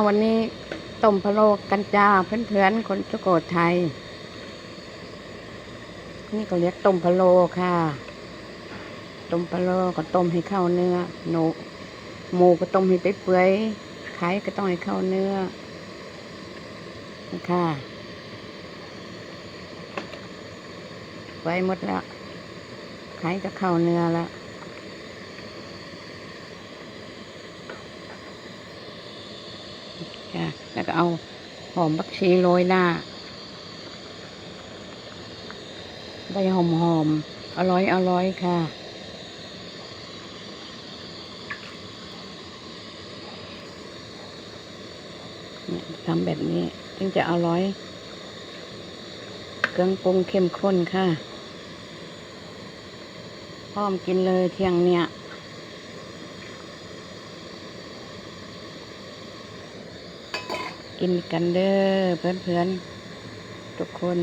วันนี้ต้มพะโล้กันจ้าเพื่อนๆคนสุโขทัยนี่ก็เรียกต้มพะโล้ค่ะต้มพะโล้ก็ต้มให้เข้าเนื้อหมูก็ต้มให้เปื่อยไข่ก็ต้องให้เข้าเนื้อค่ะไว้หมดแล้วไข่ก็เข้าเนื้อแล้วค่ะแล้วก็เอาหอมผักชีโรยหน้าใบหอมอร่อยค่ะทำแบบนี้ถึงจะอร่อยเครื่องปรุงเข้มข้นค่ะพร้อมกินเลยเที่ยงเนี่ยกินกันเด้อเพื่อนๆทุกคน